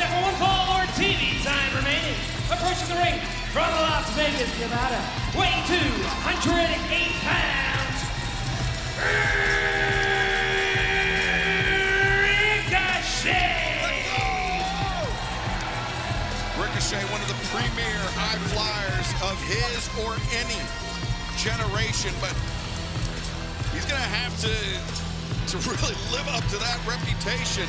have one fall or TV time remaining. Approaching the ring from Las Vegas, Nevada, weighing 208 pounds, Ricochet, one of the premier high flyers of his or any generation, but he's going to have to really live up to that reputation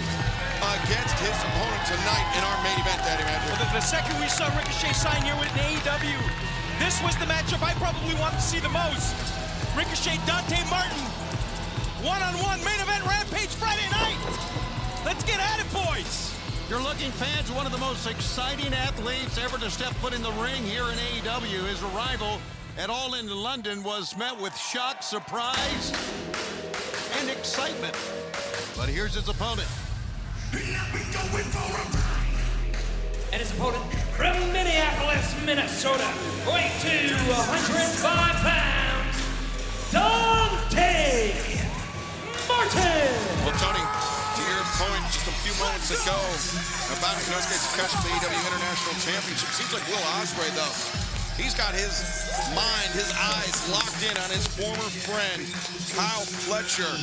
against his opponent tonight in our main event, DanteMartin. Well, the second we saw Ricochet sign here with AEW, this was the matchup I probably want to see the most. Ricochet, DanteMartin, one-on-one main event Rampage Friday night. Let's get at it, boys. You're looking, fans, one of the most exciting athletes ever to step foot in the ring here in AEW. His arrival at All In London was met with shock, surprise, and excitement. But here's his opponent. And his opponent from Minneapolis, Minnesota, weighing 205 pounds, DanteMartin. Well, Tony, to your point just a few moments ago about Inosuke Takashi, the AEW International Championship, seems like Will Ospreay, though, he's got his mind, his eyes locked in on his former friend, Kyle Fletcher,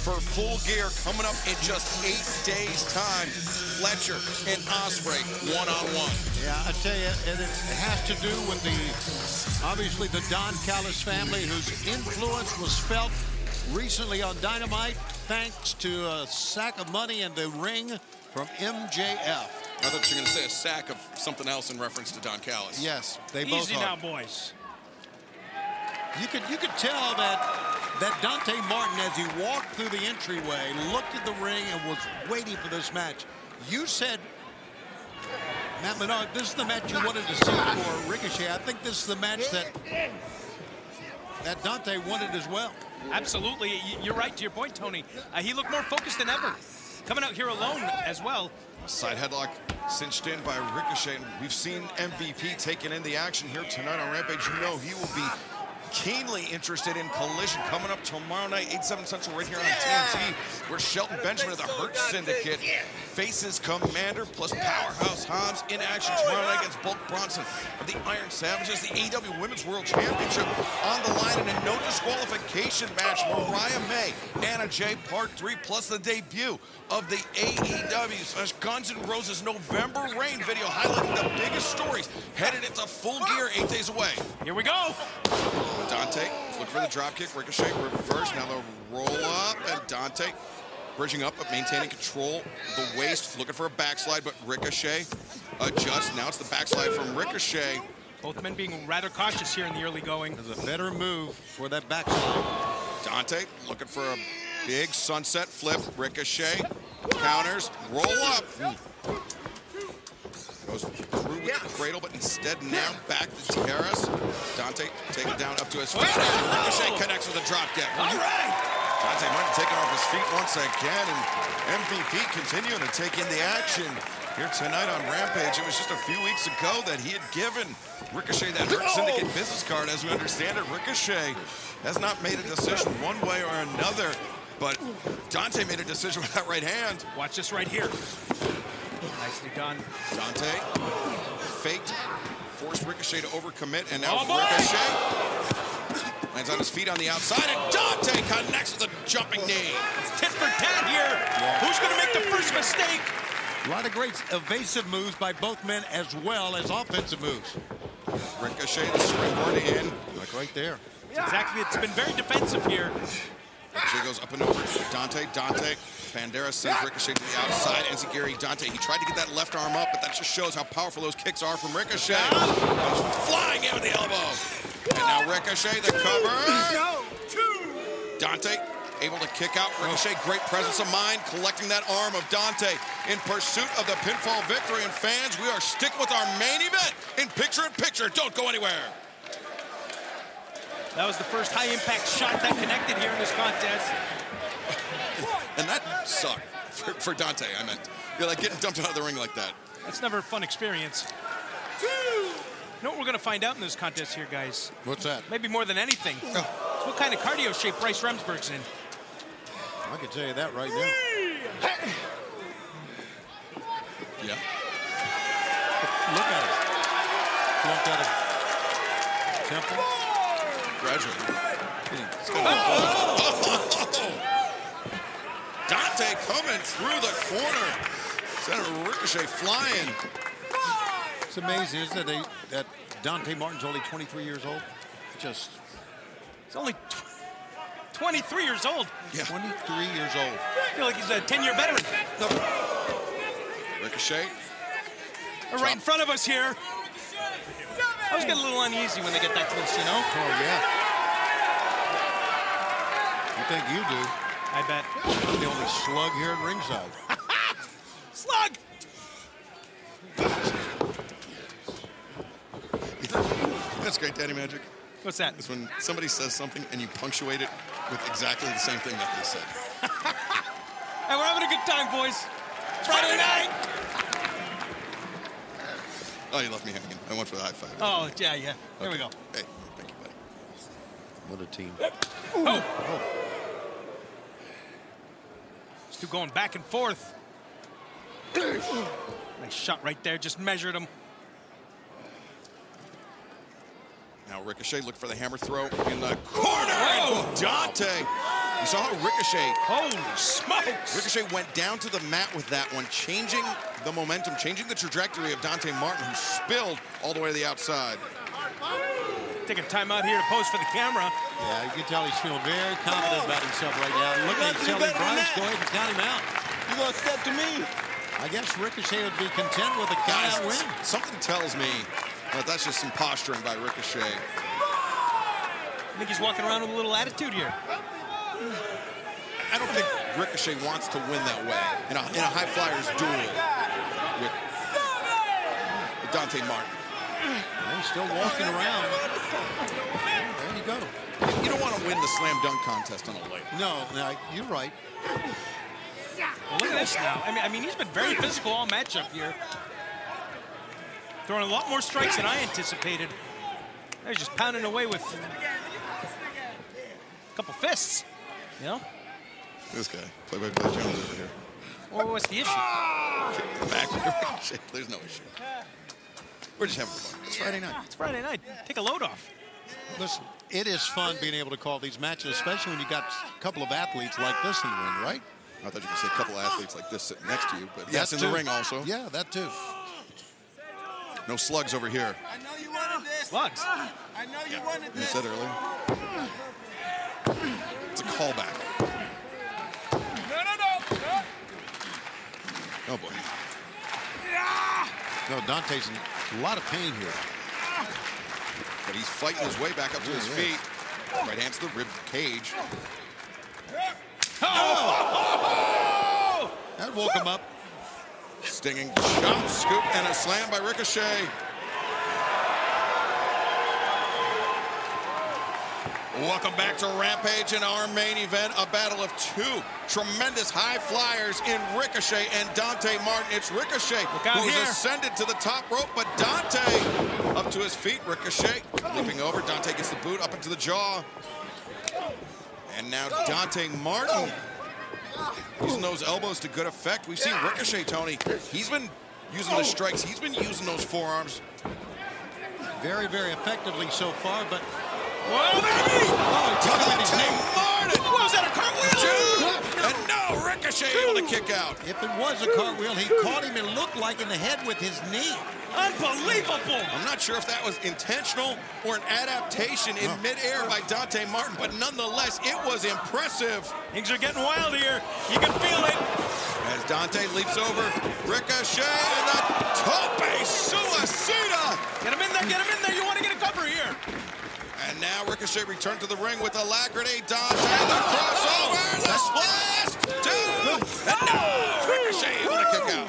for Full Gear coming up in just 8 days' time. Fletcher and Ospreay one-on-one. Yeah, I tell you, it has to do with obviously the Don Callis family, whose influence was felt recently on Dynamite, thanks to a sack of money in the ring from MJF. I thought you were going to say a sack of something else in reference to Don Callis. Yes, they both Easy are. now, boys. You could tell that DanteMartin, as he walked through the entryway, looked at the ring and was waiting for this match. You said, Matt Menard, this is the match you wanted to see for Ricochet. I think this is the match that Dante wanted as well. Absolutely. You're right to your point, Tony. He looked more focused than ever. Coming out here alone as well. Side headlock cinched in by Ricochet. We've seen MVP taking in the action here tonight on Rampage. You know he will be keenly interested in Collision coming up tomorrow night, 8/7 Central, right here on TNT, where Shelton Benjamin of the Hurt Syndicate faces Commander plus Powerhouse Hobbs in action tomorrow night against Bulk Bronson of the Iron Savages. The AEW Women's World Championship on the line in a no disqualification match. Mariah May, Anna Jay Part 3, plus the debut of the AEW Guns N' Roses November Rain video highlighting the biggest stories headed into Full Gear 8 days away. Here we go. Dante looking for the drop kick. Ricochet reverse. Now the roll up, and Dante bridging up but maintaining control of the waist, looking for a backslide, but Ricochet adjusts. Now it's the backslide from Ricochet. Both men being rather cautious here in the early going. There's a better move for that backslide. Dante looking for a big sunset flip. Ricochet counters, roll up. Goes through with the cradle, but instead now back to terrace. Dante taking down up to his feet. And Ricochet connects with a drop kick. All right. DanteMartin taking off his feet once again, and MVP continuing to take in the action here tonight on Rampage. It was just a few weeks ago that he had given Ricochet that Hurt Syndicate business card. As we understand it, Ricochet has not made a decision one way or another, but Dante made a decision with that right hand. Watch this right here. Nicely done. Dante faked, forced Ricochet to overcommit, and now Ricochet lands on his feet on the outside, and Dante connects with a jumping knee. It's tit for tat here. Who's going to make the first mistake? A lot of great evasive moves by both men as well as offensive moves. Ricochet, the springboard in. Like right there. Exactly. It's been very defensive here. Ricochet goes up and over to Dante. Banderas sends Ricochet to the outside. Enziguri Dante, he tried to get that left arm up, but that just shows how powerful those kicks are from Ricochet. Goes flying in with the elbow. And now Ricochet, the cover. Dante able to kick out. Ricochet, great presence of mind, collecting that arm of Dante in pursuit of the pinfall victory. And fans, we are sticking with our main event in picture-in-picture. Don't go anywhere. That was the first high-impact shot that connected here in this contest. And that sucked for Dante, I meant. You're like getting dumped out of the ring like that. That's never a fun experience. You know what we're going to find out in this contest here, guys? What's that? Maybe more than anything. It's what kind of cardio shape Bryce Remsburg's in. I can tell you that right now. Yeah. got a temple. Gradually. Dante coming through the corner. Senator Ricochet flying. It's amazing, isn't it, that Dante Martin's only 23 years old? Just He's only 23 years old. Yeah. 23 years old. I feel like he's a 10-year veteran. Ricochet. They're right in front of us here. I was getting a little uneasy when they get that close, you know? Oh, yeah. You think you do? I bet. I'm the only slug here at ringside. Slug! That's great, Daddy Magic. What's that? It's when somebody says something and you punctuate it with exactly the same thing that they said. Hey, we're having a good time, boys. Friday night! Oh, you left me hanging. I went for the high five. Oh, yeah. There we go. Hey, thank you, buddy. What a team. Oh! Still going back and forth. Nice shot right there. Just measured him. Now Ricochet look for the hammer throw in the corner. Whoa. Dante. You saw how Ricochet. Holy smokes! Ricochet went down to the mat with that one, changing the momentum, changing the trajectory of Dante Martin, who spilled all the way to the outside. Take a time out here to pose for the camera. Yeah, you can tell he's feeling very confident about himself right now. Look at him telling Bryce, go ahead and count him out. You gonna step to me? I guess Ricochet would be content with a count-out win. Something tells me that that's just some posturing by Ricochet. I think he's walking around with a little attitude here. I don't think Ricochet wants to win that way in a high flyers duel with Dante Martin. And he's still walking around. There you go. You don't want to win the slam dunk contest on a leg. No, you're right. Well, look at this now. I mean, he's been very physical all matchup here. Throwing a lot more strikes than I anticipated. They're just pounding away with a couple fists, you know? This guy, play-by-play Jones over here. Well, what's the issue? Back to Ricochet. There's no issue. We're just having fun. It's Friday night. It's Friday night. Take a load off. Listen, it is fun being able to call these matches, especially when you got a couple of athletes like this in the ring, right? I thought you were going to say a couple of athletes like this sitting next to you, but yes, That in the too. ring also. Yeah, that too. No slugs over here. I know you wanted this. Slugs. I know you wanted You this. said earlier. It's a callback. No. Oh, boy. No, Dante's in a lot of pain here. But he's fighting his way back up to his feet. Right hand to the rib cage. That woke him up. Stinging chop, scoop, and a slam by Ricochet. Welcome back to Rampage in our main event, a battle of two tremendous high flyers in Ricochet and Dante Martin. It's Ricochet who's ascended to the top rope, but Dante up to his feet. Ricochet leaping over. Dante gets the boot up into the jaw. And now Dante Martin using those elbows to good effect. We've seen Ricochet, Tony. He's been using the strikes. He's been using those forearms. Very, very effectively so far, but Whoa, baby! Dante Martin! What was that, a cartwheel? And no, Ricochet able to kick out. if it was a cartwheel, he caught him and looked like in the head with his knee. Unbelievable! I'm not sure if that was intentional or an adaptation in midair by Dante Martin, but nonetheless, it was impressive. Things are getting wild here. You can feel it. As Dante leaps over, Ricochet and the tope suicida. Get him in there, get him in there. You want to get a cover here. And now Ricochet returned to the ring with alacrity. Dante, the crossover, the splash, two, and no! Ricochet able to kick out.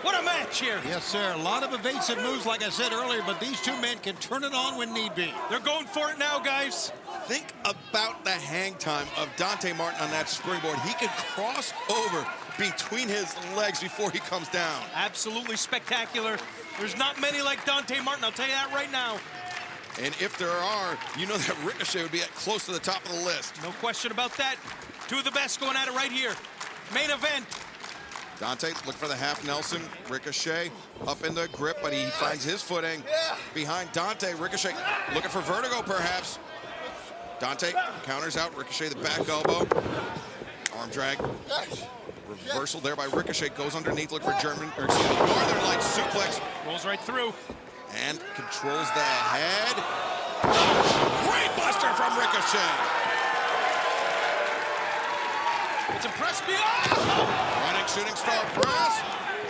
What a match here. Yes, sir. A lot of evasive moves, like I said earlier, but these two men can turn it on when need be. They're going for it now, guys. Think about the hang time of Dante Martin on that springboard. He could cross over between his legs before he comes down. Absolutely spectacular. There's not many like Dante Martin, I'll tell you that right now. And if there are, you know that Ricochet would be at close to the top of the list. No question about that. Two of the best going at it right here. Main event. Dante look for the half Nelson. Ricochet up in the grip, but he finds his footing behind Dante. Ricochet looking for vertigo, perhaps. Dante counters out. Ricochet the back elbow. Arm drag. Reversal there by Ricochet. Goes underneath. Look for Northern Light suplex. Rolls right through. And controls the head. Great buster from Ricochet. It's impressed me. Oh! Running shooting star press.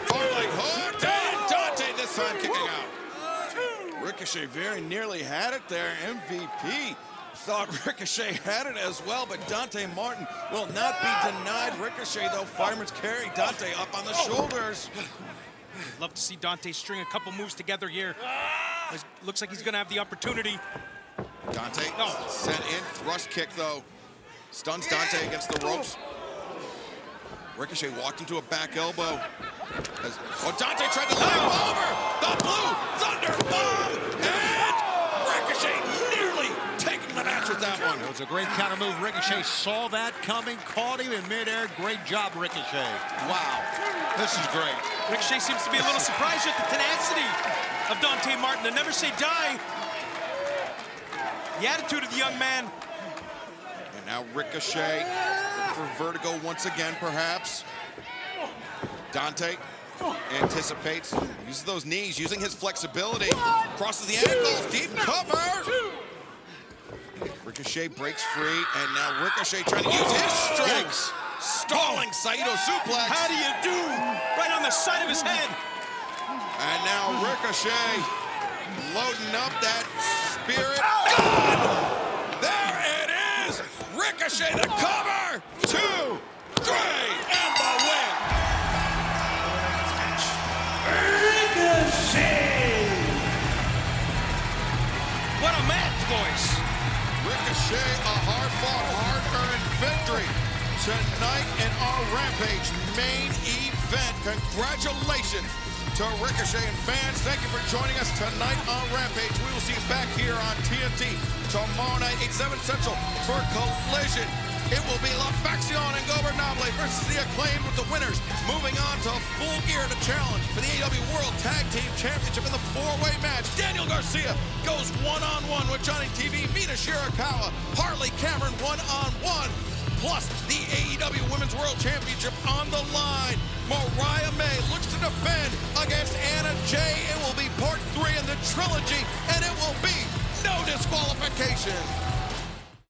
Farleg hooked. And Dante this time kicking out. Ricochet very nearly had it there. MVP thought Ricochet had it as well, but DanteMartin will not be denied. Ricochet, though, fireman's carry. Dante up on the shoulders. Love to see Dante string a couple moves together here. Looks like he's going to have the opportunity. Dante sent in. Thrust kick, though. Stuns Dante against the ropes. Ricochet walked into a back elbow. Dante tried to lay him over. The blue thunder bomb. And Ricochet nearly taking the match with that one. It was a great counter move. Ricochet saw that coming, caught him in midair. Great job, Ricochet. Wow, this is great. Ricochet seems to be a little surprised at the tenacity of DanteMartin to never say die. The attitude of the young man. And now Ricochet for vertigo once again, perhaps. Dante anticipates, uses those knees, using his flexibility. Crosses the ankles, deep cover. Ricochet breaks free, and now Ricochet trying to use his strength. Stalling Saito suplex. How do you do? Right on the side of his head. And now Ricochet loading up that spirit. God! There it is! Ricochet the cover! 2, 3, and the win! Ricochet! What a match, boys. Ricochet, a hard-fought, hard-earned victory tonight in our Rampage main event. Congratulations to Ricochet and fans. Thank you for joining us tonight on Rampage. We will see you back here on TNT tomorrow night, 8/7 Central, for Collision. It will be La Faction and Gobernable versus The Acclaimed, with the winners moving on to Full Gear to challenge for the AEW World Tag Team Championship in the 4-way match. Daniel Garcia goes one-on-one with Johnny TV, Mina Shirakawa, Harley Cameron one-on-one, plus the AEW Women's World Championship on the line. Mariah May looks to defend against Anna Jay. It will be part 3 in the trilogy, and it will be no disqualification.